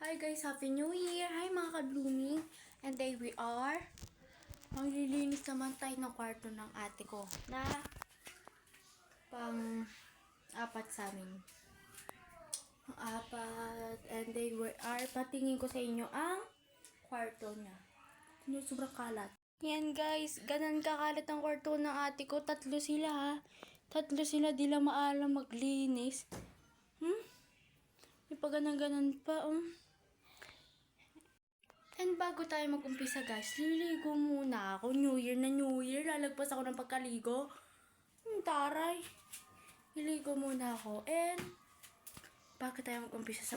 Hi guys, Happy New Year! Hi mga ka-blooming! And today we are maglilinis naman tayo ng kwarto ng ate ko na pang-apat sa amin. Apat. And today we are patingin ko sa inyo ang kwarto niya. Sobrang kalat. Yan guys, ganun kakalat ang kwarto ng ate ko. Tatlo sila ha. Tatlo sila, di lang maalam maglinis. May pa ganan pa And bago tayo mag-umpisa guys, liligo muna ako. New Year na New Year. Lalagpas ako ng pagkaligo. Taray. Liligo muna ako. And bago tayo mag-umpisa sa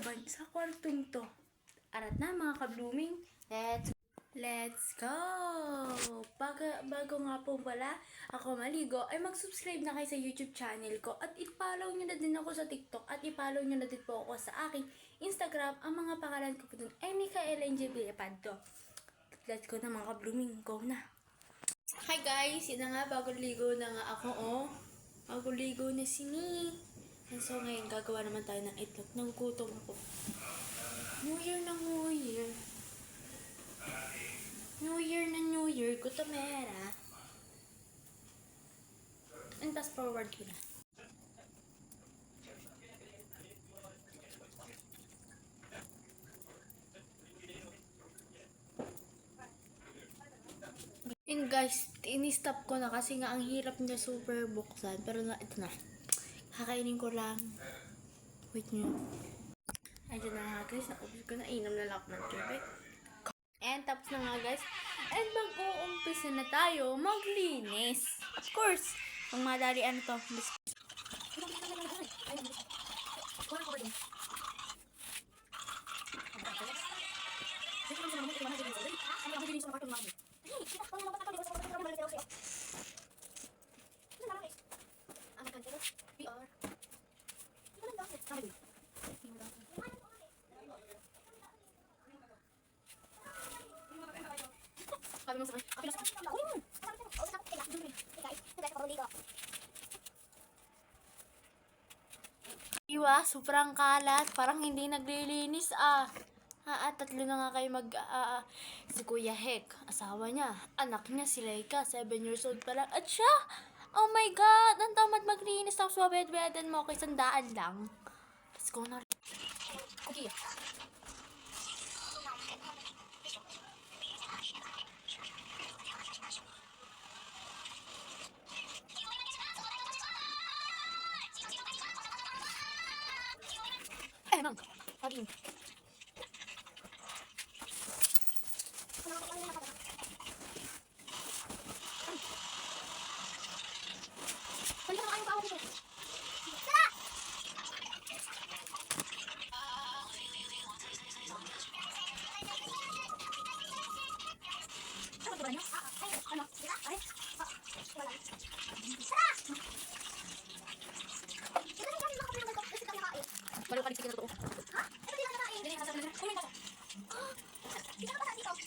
kwartong to. Arat na mga ka-blooming. Let's go! Bago nga po pala ako maligo, ay mag-subscribe na kayo sa YouTube channel ko at i-follow nyo na din ako sa TikTok at i-follow nyo na din po ako sa aking Instagram. Ang mga pangalan ko po dun ay Micaela NJ Villapando. Let's go na mga ka-blooming. Go na! Hi guys! Yun na nga, bago ligo na nga ako Bago ligo na si Mi. And so ngayon, gagawa naman tayo ng itlog. Nagugutom ako. New Year na New Year. New Year na New Year, gutomera. And fast forward ko na. And guys, ini-stop ko na kasi nga ang hirap niya super buksan. Pero ito na. Kakainin ko lang. Wait nyo. Ayun na nga guys, naubos ko na. Inom na lang ako ng tubig. And tapos na nga guys. And mag-uumpisa na tayo maglinis. Of course, ang madalian to. Iwa, sobrang kalat. Parang hindi naglilinis tatlo na nga kayo si Kuya Hek, asawa niya, anak niya si Laika, 7 years old pa lang. At siya, oh my God, ang tamad maglinis. Tapos wabed-bedan mo ako, 100 lang. Let's go na. Okay. Ma'am, pagin. Baru kali sekitar tuh. Hah? Ini dia nakain. Ini kasar bener. Kunin kasar. Bisa apa tadi kau?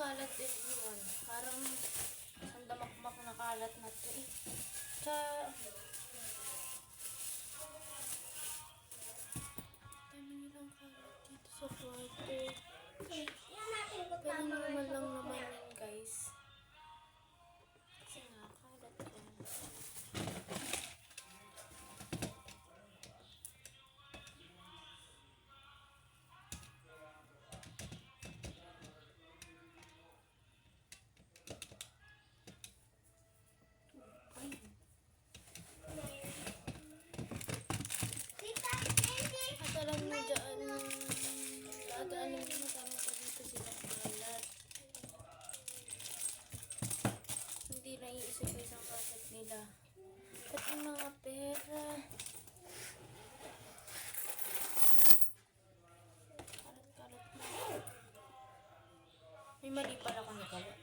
kalat din yun. Parang ang damakmak na kalat na to eh. Sa... Dami nilang kalat dito sa kwarto. Pero normal lang naman yun guys. Kasi nga, kalat yan. At alam mo dyan, dadaanan mo tama pa dito sila kalat. Hindi naiisip ko isang kalat nila. At yung mga pera. Kalat-kalat na. May mali pala akong nagawa.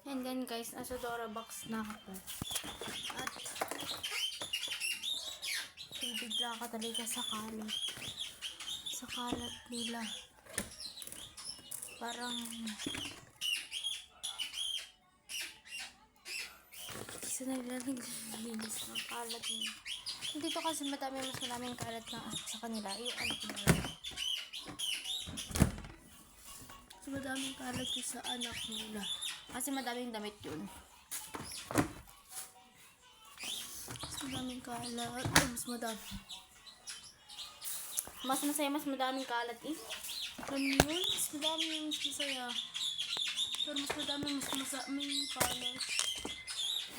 And then guys, nasa Dora box na ako. At bigla ka talaga sa kalat. Sa kalat nila. Parang isa na nila naglilinis ng kalat nila. Dito kasi mas madaming kalat na sa kanila. Yung anak nila. Mas madaming kalat yung sa anak nila. Kasi madaming damit yun. Mas madaming kalat. Ay, mas madami. Mas masaya, mas madaming kalat eh. Alam niyo yun? Mas madami yung mas masaya. Pero mas madami, mas masaming kalat.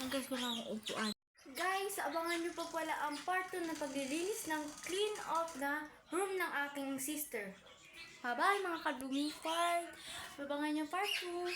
Hanggang ko lang ang upuan. Guys, abangan nyo pa pala ang part 2 na paglilinis ng clean off na room ng aking sister. Bye-bye mga kadumi part. Abangan nyo part 2.